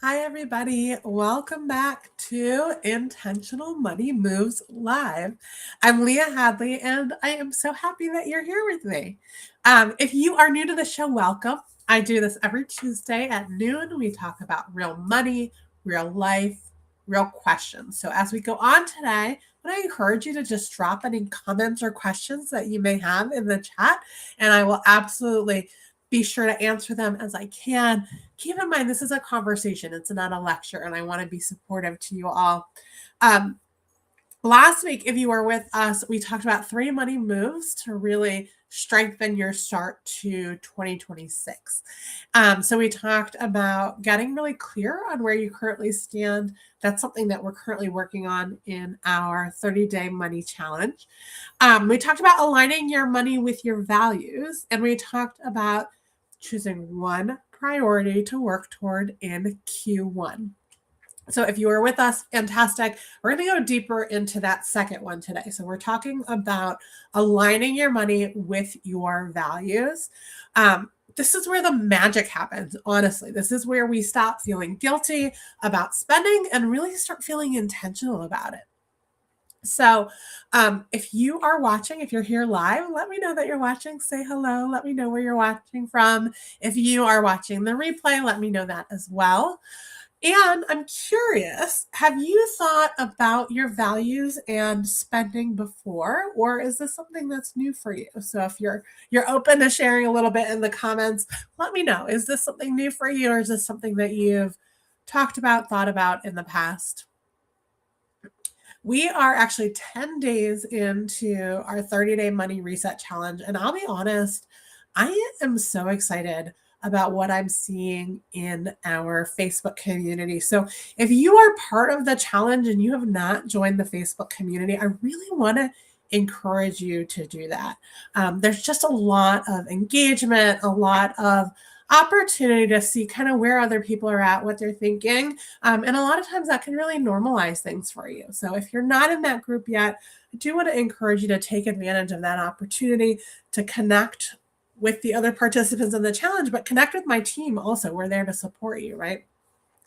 Hi, everybody. Welcome back to Intentional Money Moves Live. I'm Leah Hadley, and I am so happy that you're here with me. If you are new to the show, welcome. I do this every Tuesday at noon. We talk about real money, real life, real questions. So as we go on today, I encourage you to just drop any comments or questions that you may have in the chat, and I will absolutely be sure to answer them as I can. Keep in mind, this is a conversation. It's not a lecture, and I want to be supportive to you all. Last week, if you were with us, we talked about 3 money moves to really strengthen your start to 2026. So we talked about getting really clear on where you currently stand. That's something that we're currently working on in our 30-day money challenge. We talked about aligning your money with your values, and we talked about choosing one priority to work toward in Q1. So if you were with us, fantastic. We're going to go deeper into that second one today. So we're talking about aligning your money with your values. This is where the magic happens, honestly. This is where we stop feeling guilty about spending and really start feeling intentional about it. So if you are watching, if you're here live, let me know that you're watching. Say hello. Let me know where you're watching from. If you are watching the replay, let me know that as well. And I'm curious, have you thought about your values and spending before, or is this something that's new for you? So if you're open to sharing a little bit in the comments, let me know. Is this something new for you, or is this something that you've talked about, thought about in the past? We are actually 10 days into our 30-day money reset challenge. And I'll be honest, I am so excited about what I'm seeing in our Facebook community. So if you are part of the challenge and you have not joined the Facebook community, I really want to encourage you to do that. There's just a lot of engagement, a lot of opportunity to see kind of where other people are at, what they're thinking. And a lot of times that can really normalize things for you. So if you're not in that group yet, I do want to encourage you to take advantage of that opportunity to connect with the other participants in the challenge, but connect with my team also. We're there to support you, right?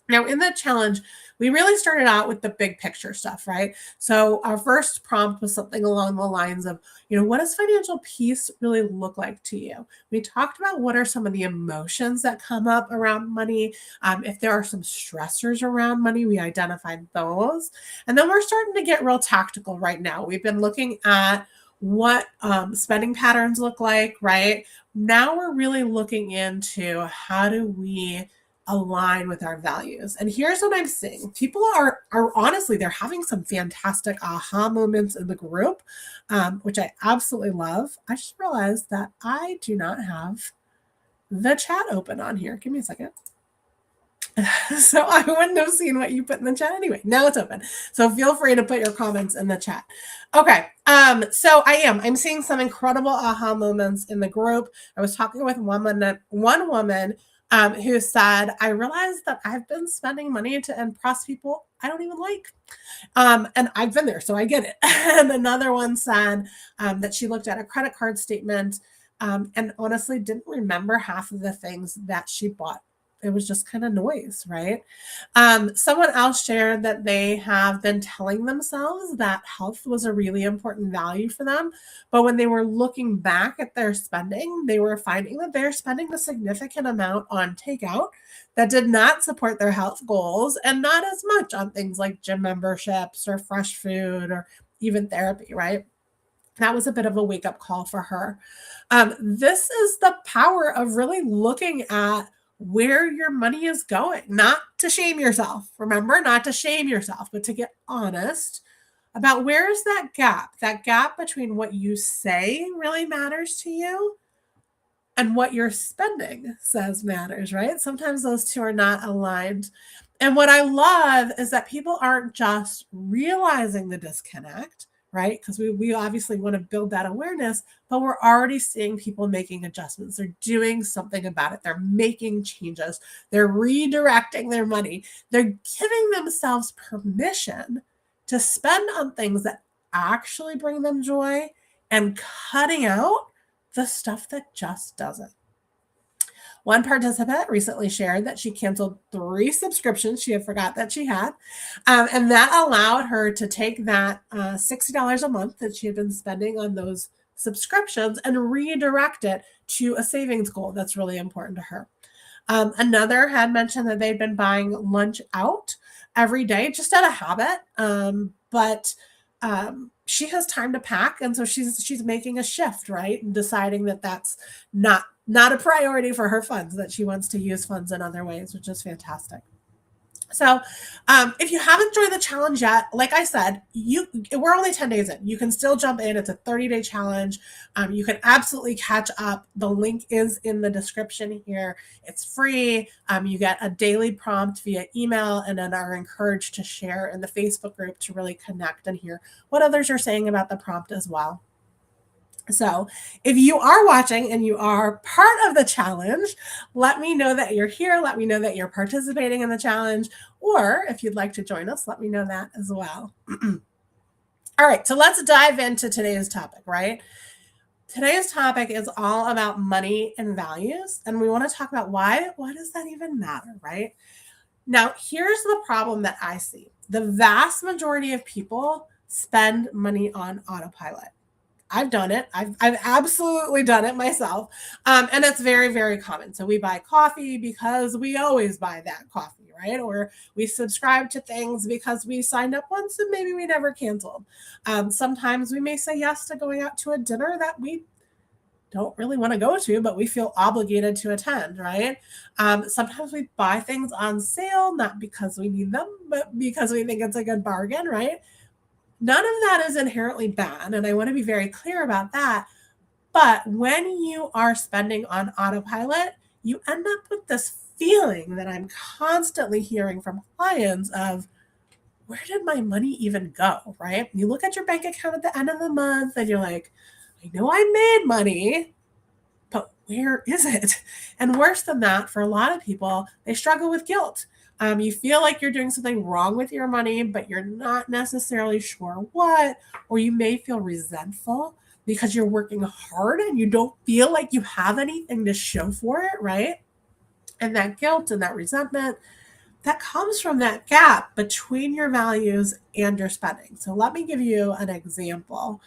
Now, in the challenge, we really started out with the big picture stuff, right? So our first prompt was something along the lines of, what does financial peace really look like to you? We talked about what are some of the emotions that come up around money. If there are some stressors around money, we identified those. And then we're starting to get real tactical right now. We've been looking at what spending patterns look like, right? Now we're really looking into how do we align with our values. And here's what I'm seeing. People are honestly, they're having some fantastic aha moments in the group, which I absolutely love. I just realized that I do not have the chat open on here. Give me a second. So I wouldn't have seen what you put in the chat anyway. Now it's open. So feel free to put your comments in the chat. Okay. So I'm seeing some incredible aha moments in the group. I was talking with one woman who said, I realized that I've been spending money to impress people I don't even like. And I've been there, so I get it. And another one said that she looked at a credit card statement and honestly didn't remember half of the things that she bought. It was just kind of noise, right? Someone else shared that they have been telling themselves that health was a really important value for them. But when they were looking back at their spending, they were finding that they're spending a significant amount on takeout that did not support their health goals and not as much on things like gym memberships or fresh food or even therapy, right? That was a bit of a wake-up call for her. This is the power of really looking at where your money is going, not to shame yourself. Remember, not to shame yourself, but to get honest about where is that gap between what you say really matters to you and what your spending says matters, right? Sometimes those two are not aligned. And what I love is that people aren't just realizing the disconnect, right? Because we obviously want to build that awareness, but we're already seeing people making adjustments. They're doing something about it. They're making changes. They're redirecting their money. They're giving themselves permission to spend on things that actually bring them joy and cutting out the stuff that just doesn't. One participant recently shared that she canceled 3 subscriptions she had forgot that she had. And that allowed her to take that $60 a month that she had been spending on those subscriptions and redirect it to a savings goal that's really important to her. Another had mentioned that they'd been buying lunch out every day just out of habit. But she has time to pack, and so she's making a shift, right? And deciding that that's not a priority for her funds, that she wants to use funds in other ways, which is fantastic. So if you haven't joined the challenge yet, like I said, we're only 10 days in. You can still jump in. It's a 30-day challenge. You can absolutely catch up. The link is in the description here. It's free. You get a daily prompt via email, and then are encouraged to share in the Facebook group to really connect and hear what others are saying about the prompt as well. So if you are watching and you are part of the challenge, let me know that you're here. Let me know that you're participating in the challenge. Or if you'd like to join us, let me know that as well. All right, so let's dive into today's topic, right? Today's topic is all about money and values. And we want to talk about why does that even matter, right? Now, here's the problem that I see. The vast majority of people spend money on autopilot. I've done it. I've absolutely done it myself. And it's very, very common. So we buy coffee because we always buy that coffee, right? Or we subscribe to things because we signed up once and maybe we never canceled. Sometimes we may say yes to going out to a dinner that we don't really want to go to, but we feel obligated to attend, right? Sometimes we buy things on sale, not because we need them, but because we think it's a good bargain, right? None of that is inherently bad, and I want to be very clear about that. But when you are spending on autopilot, you end up with this feeling that I'm constantly hearing from clients of, where did my money even go, right? You look at your bank account at the end of the month and you're like, I know I made money, but where is it? And worse than that, for a lot of people, they struggle with guilt. You feel like you're doing something wrong with your money, but you're not necessarily sure what, or you may feel resentful because you're working hard and you don't feel like you have anything to show for it, right? And that guilt and that resentment, that comes from that gap between your values and your spending. So let me give you an example.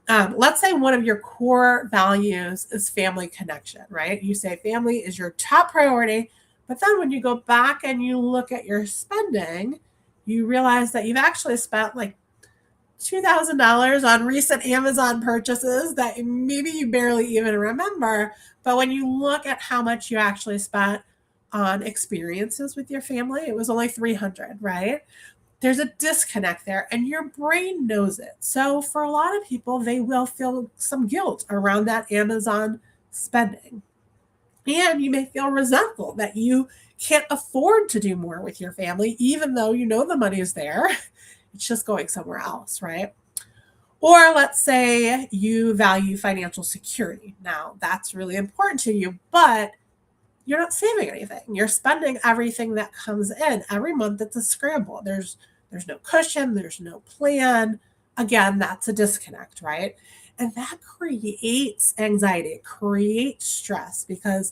Let's say one of your core values is family connection, right? You say family is your top priority. But then when you go back and you look at your spending, you realize that you've actually spent like $2,000 on recent Amazon purchases that maybe you barely even remember. But when you look at how much you actually spent on experiences with your family, it was only $300, right? There's a disconnect there, and your brain knows it. So for a lot of people, they will feel some guilt around that Amazon spending. And you may feel resentful that you can't afford to do more with your family, even though you know the money is there. It's just going somewhere else, right? Or let's say you value financial security. Now, that's really important to you, but you're not saving anything. You're spending everything that comes in. Every month it's a scramble. There's no cushion, there's no plan. Again, that's a disconnect, right? And that creates anxiety, it creates stress, because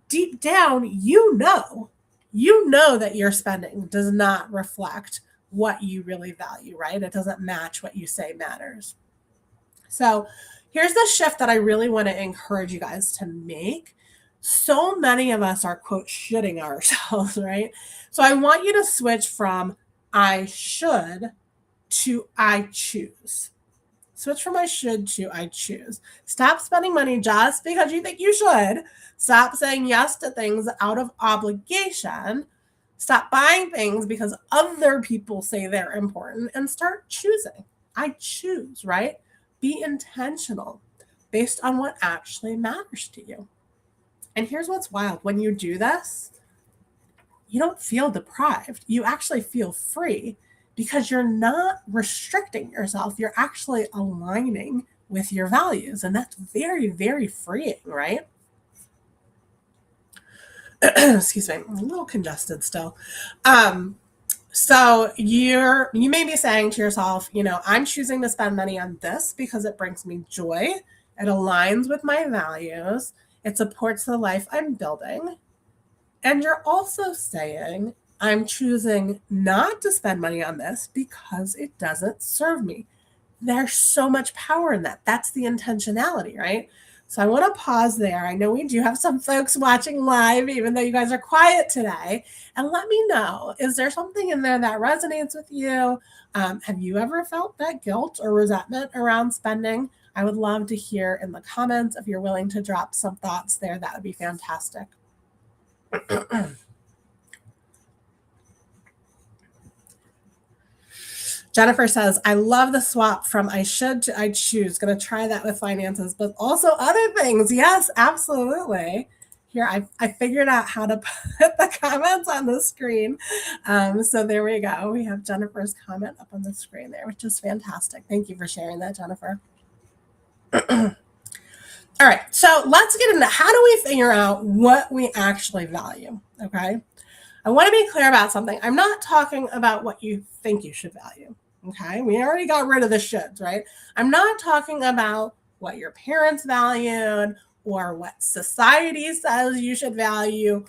deep down, you know that your spending does not reflect what you really value, right? It doesn't match what you say matters. So here's the shift that I really want to encourage you guys to make. So many of us are, quote, shitting ourselves, right? So I want you to switch from I should to I choose. Switch from I should to I choose. Stop spending money just because you think you should. Stop saying yes to things out of obligation. Stop buying things because other people say they're important, and start choosing. I choose, right? Be intentional based on what actually matters to you. And here's what's wild. When you do this, you don't feel deprived. You actually feel free, because you're not restricting yourself. You're actually aligning with your values. And that's very, very freeing, right? Excuse me, I'm a little congested still. So you may be saying to yourself, I'm choosing to spend money on this because it brings me joy. It aligns with my values. It supports the life I'm building. And you're also saying, I'm choosing not to spend money on this because it doesn't serve me. There's so much power in that. That's the intentionality, right? So I want to pause there. I know we do have some folks watching live, even though you guys are quiet today. And let me know, is there something in there that resonates with you? Have you ever felt that guilt or resentment around spending? I would love to hear in the comments. If you're willing to drop some thoughts there, that would be fantastic. Jennifer says, I love the swap from I should to I choose. Going to try that with finances, but also other things. Yes, absolutely. Here, I figured out how to put the comments on the screen. So there we go. We have Jennifer's comment up on the screen there, which is fantastic. Thank you for sharing that, Jennifer. All right, so let's get into how do we figure out what we actually value, okay? I want to be clear about something. I'm not talking about what you think you should value, okay? We already got rid of the shoulds, right? I'm not talking about what your parents valued or what society says you should value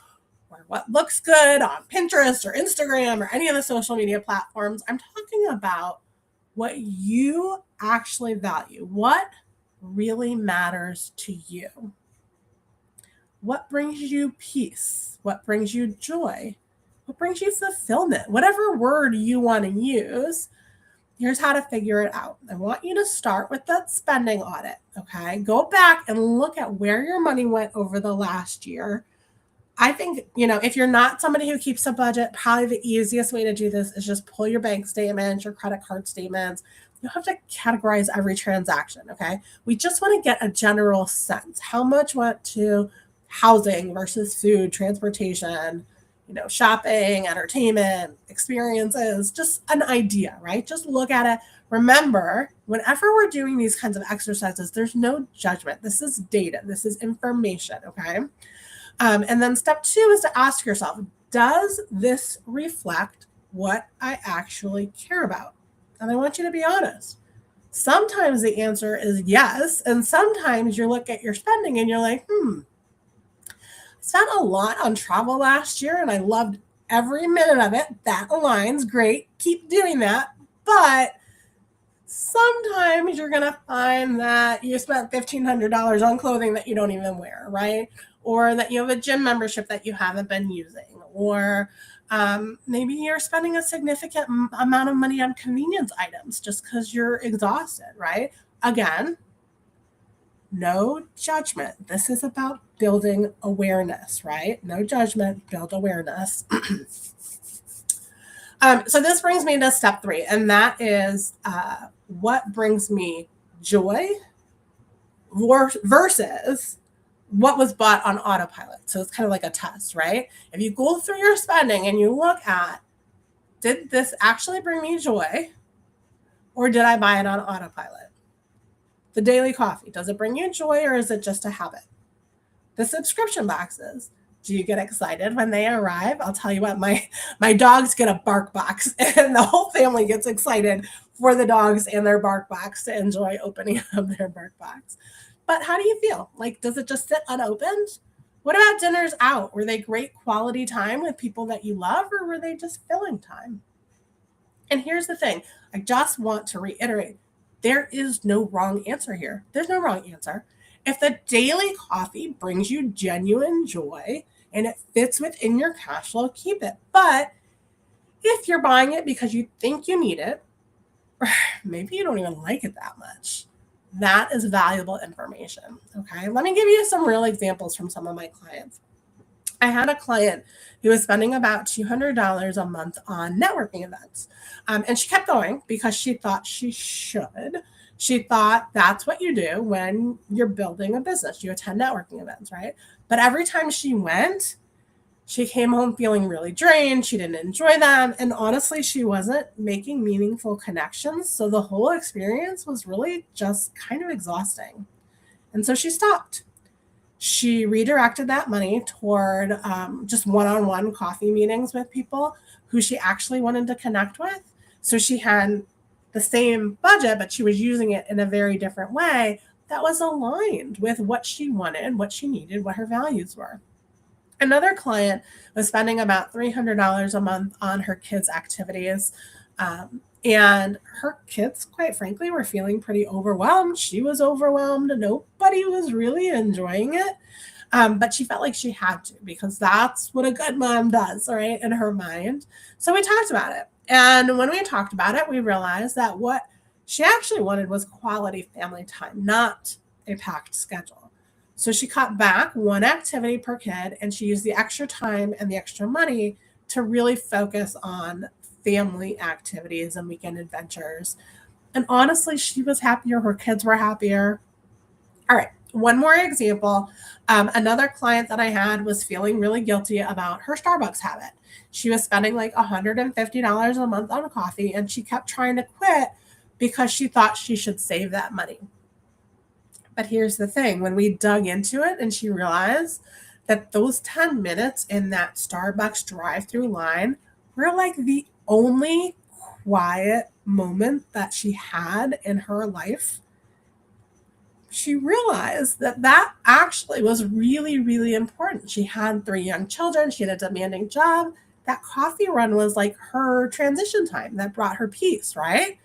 or what looks good on Pinterest or Instagram or any of the social media platforms. I'm talking about what you actually value, what really matters to you. What brings you peace? What brings you joy? What brings you fulfillment? Whatever word you want to use, here's how to figure it out. I want you to start with that spending audit, okay? Go back and look at where your money went over the last year. I think, if you're not somebody who keeps a budget, probably the easiest way to do this is just pull your bank statements, your credit card statements. You don't have to categorize every transaction, okay? We just want to get a general sense. How much went to housing versus food, transportation, shopping, entertainment, experiences, just an idea, right? Just look at it. Remember, whenever we're doing these kinds of exercises, there's no judgment. This is data. This is information, okay? And then step 2 is to ask yourself, does this reflect what I actually care about? And I want you to be honest. Sometimes the answer is yes. And sometimes you look at your spending and you're like, I spent a lot on travel last year and I loved every minute of it. That aligns. Great. Keep doing that. But sometimes you're going to find that you spent $1,500 on clothing that you don't even wear, right? Or that you have a gym membership that you haven't been using, or maybe you're spending a significant amount of money on convenience items just because you're exhausted, right? Again, no judgment. This is about building awareness, right? No judgment, build awareness. So this brings me to step 3, and that is what brings me joy versus what was bought on autopilot. So it's kind of like a test, right? If you go through your spending and you look at, did this actually bring me joy or did I buy it on autopilot? The daily coffee, does it bring you joy or is it just a habit? The subscription boxes, do you get excited when they arrive? I'll tell you what, my dogs get a bark box and the whole family gets excited for the dogs and their bark box to enjoy opening up their bark box. But how do you feel? Like, does it just sit unopened? What about dinners out? Were they great quality time with people that you love, or were they just filling time? And here's the thing. I just want to reiterate, there is no wrong answer here. There's no wrong answer. If the daily coffee brings you genuine joy and it fits within your cash flow, keep it. But if you're buying it because you think you need it, or maybe you don't even like it that much, that is valuable information, okay? Let me give you some real examples from some of my clients. I had a client who was spending about $200 a month on networking events. And she kept going because she thought she should. She thought that's what you do when you're building a business. You attend networking events, right? But every time she went, she came home feeling really drained. She didn't enjoy them. And honestly, she wasn't making meaningful connections. So the whole experience was really just kind of exhausting. And so she stopped. She redirected that money toward just one-on-one coffee meetings with people who she actually wanted to connect with. So she had the same budget, but she was using it in a very different way that was aligned with what she wanted, what she needed, what her values were. Another client was spending about $300 a month on her kids' activities. And her kids, quite frankly, were feeling pretty overwhelmed. She was overwhelmed. Nobody was really enjoying it. But she felt like she had to, because that's what a good mom does, right, in her mind. So we talked about it. And when we talked about it, we realized that what she actually wanted was quality family time, not a packed schedule. So she cut back one activity per kid, and she used the extra time and the extra money to really focus on family activities and weekend adventures. And honestly, she was happier. Her kids were happier. All right. One more example. Another client that I had was feeling really guilty about her Starbucks habit. She was spending like $150 a month on coffee, and she kept trying to quit because she thought she should save that money. But here's the thing. When we dug into it and she realized that those 10 minutes in that Starbucks drive-through line were like the only quiet moment that she had in her life, she realized that that actually was really, really important. She had 3 young children. She had a demanding job. That coffee run was like her transition time that brought her peace, right?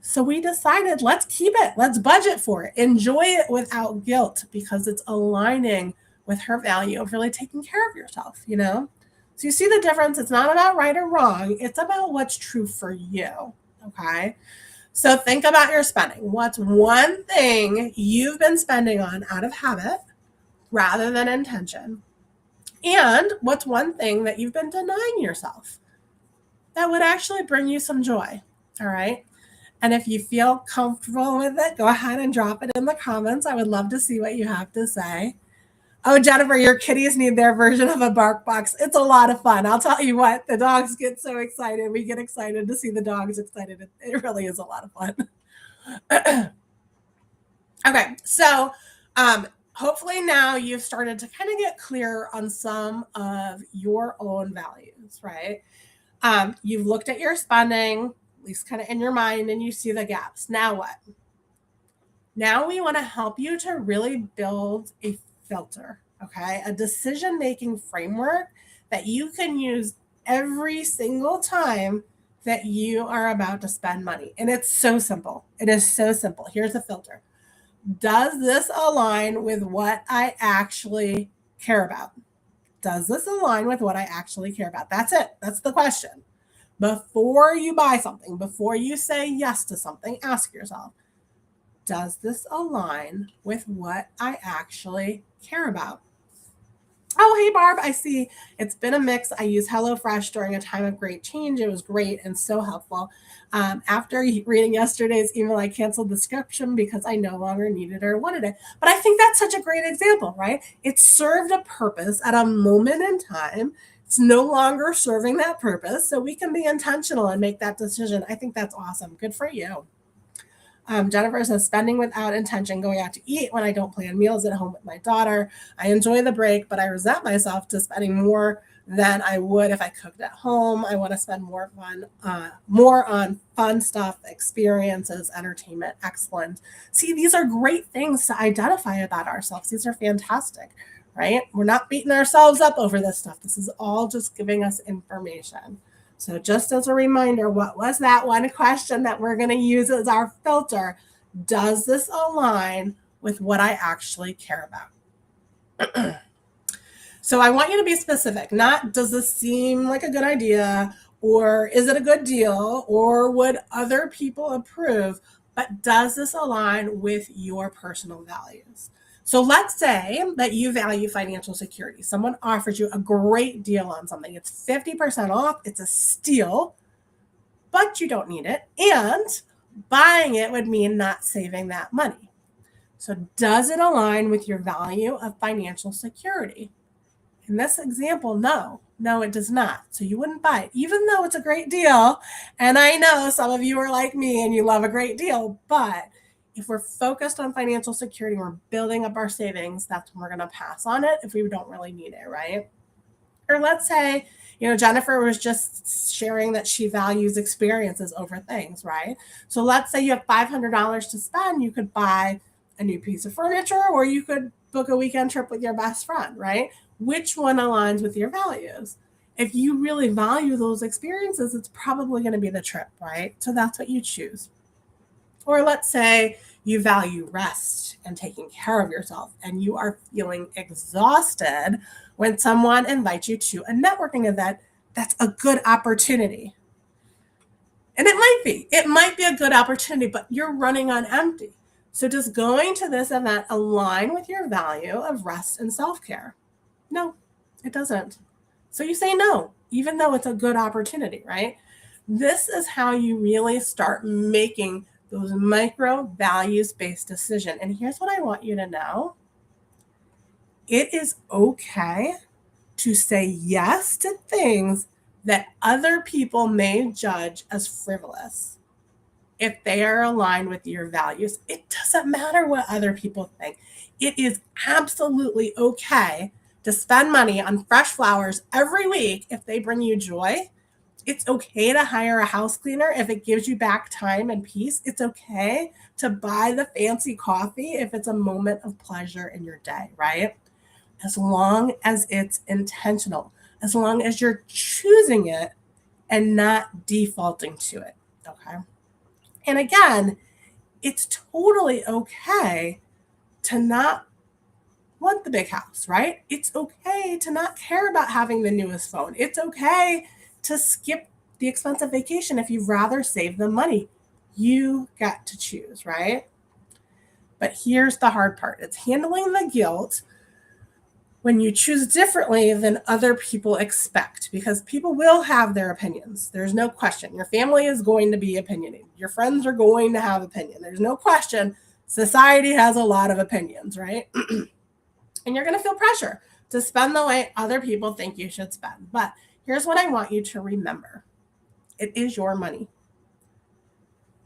So we decided, let's keep it. Let's budget for it. Enjoy it without guilt, because it's aligning with her value of really taking care of yourself, you know? So you see the difference. It's not about right or wrong. It's about what's true for you, okay? So think about your spending. What's one thing you've been spending on out of habit rather than intention? And what's one thing that you've been denying yourself that would actually bring you some joy? All right. And if you feel comfortable with it, go ahead and drop it in the comments. I would love to see what you have to say. Oh, Jennifer, your kitties need their version of a bark box. It's a lot of fun. I'll tell you what, the dogs get so excited. We get excited to see the dogs excited. It really is a lot of fun. Okay, so hopefully now you've started to kind of get clear on some of your own values, right? You've looked at your spending, at least kind of in your mind, and you see the gaps. Now what? Now we want to help you to really build a filter, okay? A decision-making framework that you can use every single time that you are about to spend money. And it's so simple. It is so simple. Here's the filter. Does this align with what I actually care about? Does this align with what I actually care about? That's it. That's the question. Before you buy something, before you say yes to something, ask yourself, does this align with what I actually care about? Oh, hey, Barb, I see it's been a mix. I use HelloFresh during a time of great change. It was great and so helpful. After reading yesterday's email, I canceled the subscription because I no longer needed or wanted it. But I think that's such a great example, right? It served a purpose at a moment in time. It's no longer serving that purpose. So we can be intentional and make that decision. I think that's awesome. Good for you. Jennifer says, spending without intention, going out to eat when I don't plan meals at home with my daughter. I enjoy the break, but I resent myself to spending more than I would if I cooked at home. I want to spend more on fun stuff, experiences, entertainment. Excellent. See, these are great things to identify about ourselves. These are fantastic, right? We're not beating ourselves up over this stuff. This is all just giving us information. So just as a reminder, what was that one question that we're going to use as our filter? Does this align with what I actually care about? So I want you to be specific, not does this seem like a good idea, or is it a good deal, or would other people approve, but does this align with your personal values? So let's say that you value financial security. Someone offers you a great deal on something. It's 50% off. It's a steal, but you don't need it. And buying it would mean not saving that money. So does it align with your value of financial security? In this example, no, it does not. So you wouldn't buy it, even though it's a great deal. And I know some of you are like me and you love a great deal, but if we're focused on financial security, we're building up our savings, that's when we're going to pass on it if we don't really need it, right? Or let's say, Jennifer was just sharing that she values experiences over things, right? So let's say you have $500 to spend. You could buy a new piece of furniture, or you could book a weekend trip with your best friend, right? Which one aligns with your values? If you really value those experiences, it's probably going to be the trip, right? So that's what you choose. Or let's say you value rest and taking care of yourself, and you are feeling exhausted when someone invites you to a networking event. That's a good opportunity. And it might be a good opportunity, but you're running on empty. So does going to this event align with your value of rest and self-care? No, it doesn't. So you say no, even though it's a good opportunity, right? This is how you really start making those micro values-based decisions. And here's what I want you to know. It is okay to say yes to things that other people may judge as frivolous if they are aligned with your values. It doesn't matter what other people think. It is absolutely okay to spend money on fresh flowers every week if they bring you joy. It's okay to hire a house cleaner if it gives you back time and peace. It's okay to buy the fancy coffee if it's a moment of pleasure in your day, right? As long as it's intentional, as long as you're choosing it and not defaulting to it, okay? And again, it's totally okay to not want the big house, right? It's okay to not care about having the newest phone. It's okay to skip the expensive vacation if you'd rather save the money. You get to choose, right? But here's the hard part. It's handling the guilt when you choose differently than other people expect, because people will have their opinions. There's no question. Your family is going to be opinionated. Your friends are going to have opinion. There's no question. Society has a lot of opinions, right? And you're going to feel pressure to spend the way other people think you should spend. But here's what I want you to remember. It is your money.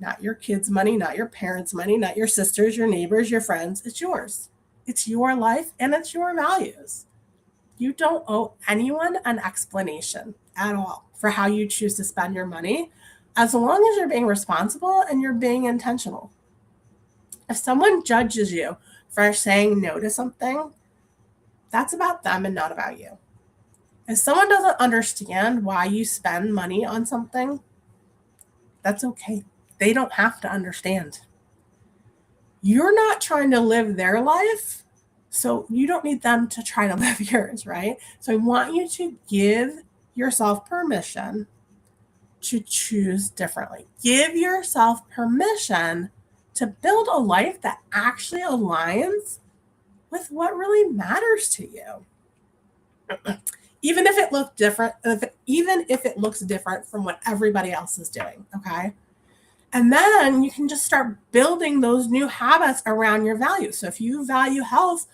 Not your kids' money, not your parents' money, not your sisters, your neighbors, your friends. It's yours. It's your life and it's your values. You don't owe anyone an explanation at all for how you choose to spend your money, as long as you're being responsible and you're being intentional. If someone judges you for saying no to something, that's about them and not about you. If someone doesn't understand why you spend money on something, that's okay. They don't have to understand. You're not trying to live their life, so you don't need them to try to live yours, right? So I want you to give yourself permission to choose differently. Give yourself permission to build a life that actually aligns with what really matters to you. Even if it looks different, even if it looks different from what everybody else is doing, okay? And then you can just start building those new habits around your values. So if you value health,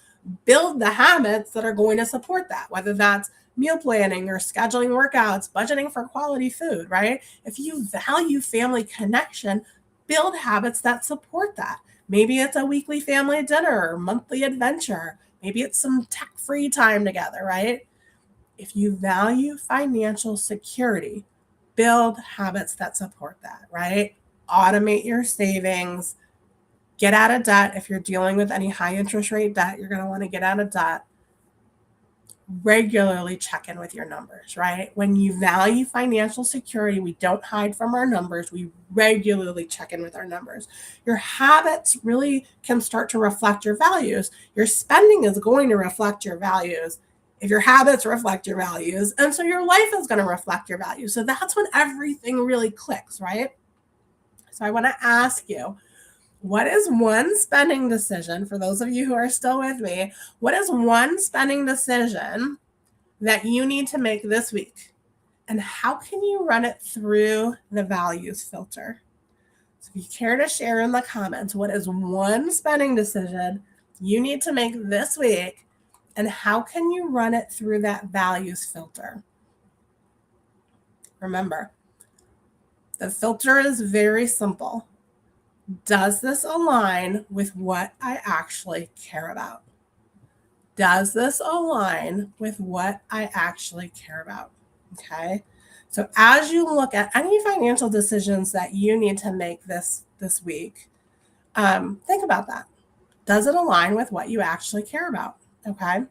build the habits that are going to support that, whether that's meal planning or scheduling workouts, budgeting for quality food, right? If you value family connection, build habits that support that. Maybe it's a weekly family dinner or monthly adventure. Maybe it's some tech-free time together, right? If you value financial security, build habits that support that, right? Automate your savings, get out of debt. If you're dealing with any high interest rate debt, you're going to want to get out of debt. Regularly check in with your numbers, right? When you value financial security, we don't hide from our numbers. We regularly check in with our numbers. Your habits really can start to reflect your values. Your spending is going to reflect your values if your habits reflect your values. And so your life is going to reflect your values. So that's when everything really clicks, right? So I want to ask you, what is one spending decision, for those of you who are still with me, what is one spending decision that you need to make this week? And how can you run it through the values filter? So if you care to share in the comments, what is one spending decision you need to make this week? And how can you run it through that values filter? Remember, the filter is very simple. Does this align with what I actually care about? Does this align with what I actually care about? Okay. So as you look at any financial decisions that you need to make this week, think about that. Does it align with what you actually care about? Okay.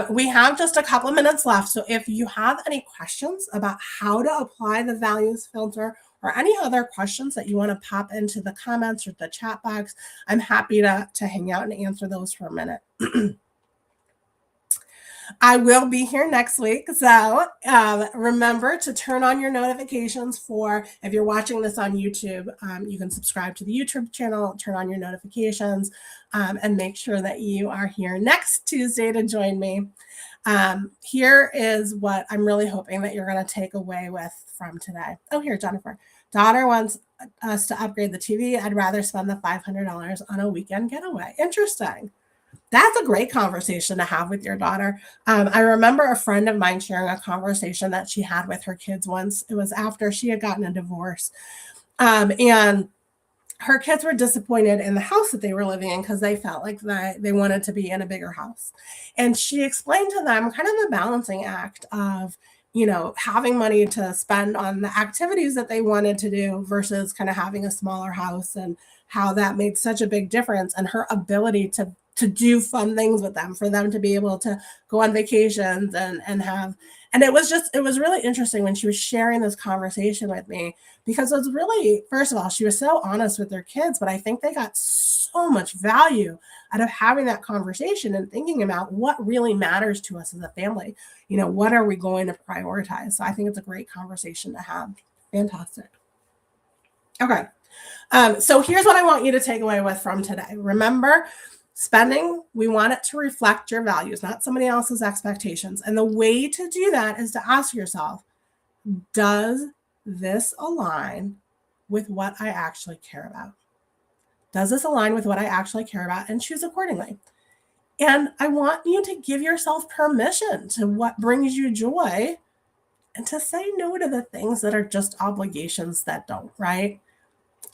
We have just a couple of minutes left. So if you have any questions about how to apply the values filter or any other questions that you want to pop into the comments or the chat box, I'm happy to hang out and answer those for a minute. I will be here next week. So remember to turn on your notifications for, if you're watching this on YouTube, you can subscribe to the YouTube channel, turn on your notifications, and make sure that you are here next Tuesday to join me. Here is what I'm really hoping that you're going to take away with from today. Oh, here, Jennifer. Daughter wants us to upgrade the TV. I'd rather spend the $500 on a weekend getaway. Interesting. That's a great conversation to have with your daughter. I remember a friend of mine sharing a conversation that she had with her kids once. It was after she had gotten a divorce. And her kids were disappointed in the house that they were living in because they felt like they wanted to be in a bigger house. And she explained to them kind of the balancing act of, having money to spend on the activities that they wanted to do versus kind of having a smaller house, and how that made such a big difference, and her ability to do fun things with them, for them to be able to go on vacations and have, and it was really interesting when she was sharing this conversation with me, because it was really, first of all, she was so honest with their kids, but I think they got so much value out of having that conversation and thinking about what really matters to us as a family. What are we going to prioritize? So I think it's a great conversation to have. Fantastic. Okay. So here's what I want you to take away with from today. Remember, spending, we want it to reflect your values, not somebody else's expectations. And the way to do that is to ask yourself, does this align with what I actually care about? Does this align with what I actually care about? And choose accordingly. And I want you to give yourself permission to what brings you joy, and to say no to the things that are just obligations that don't, right?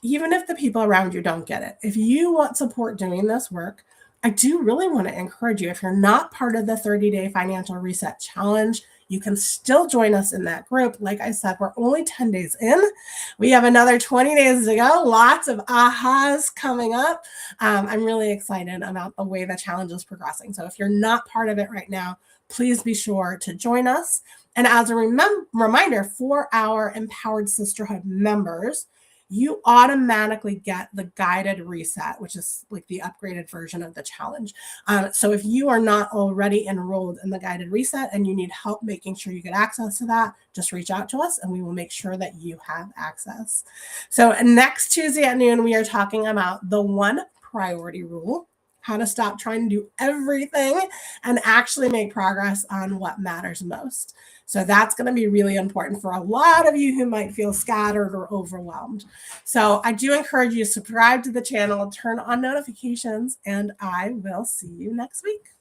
Even if the people around you don't get it. If you want support doing this work, I do really want to encourage you, if you're not part of the 30-day financial reset challenge, you can still join us in that group. Like I said, we're only 10 days in. We have another 20 days to go. Lots of ahas coming up. I'm really excited about the way the challenge is progressing. So if you're not part of it right now, please be sure to join us. And as a reminder, for our Empowered Sisterhood members, you automatically get the guided reset, which is like the upgraded version of the challenge. So if you are not already enrolled in the guided reset and you need help making sure you get access to that, just reach out to us and we will make sure that you have access. So next Tuesday at noon, we are talking about the 1 priority rule, how to stop trying to do everything and actually make progress on what matters most. So that's going to be really important for a lot of you who might feel scattered or overwhelmed. So I do encourage you to subscribe to the channel, turn on notifications, and I will see you next week.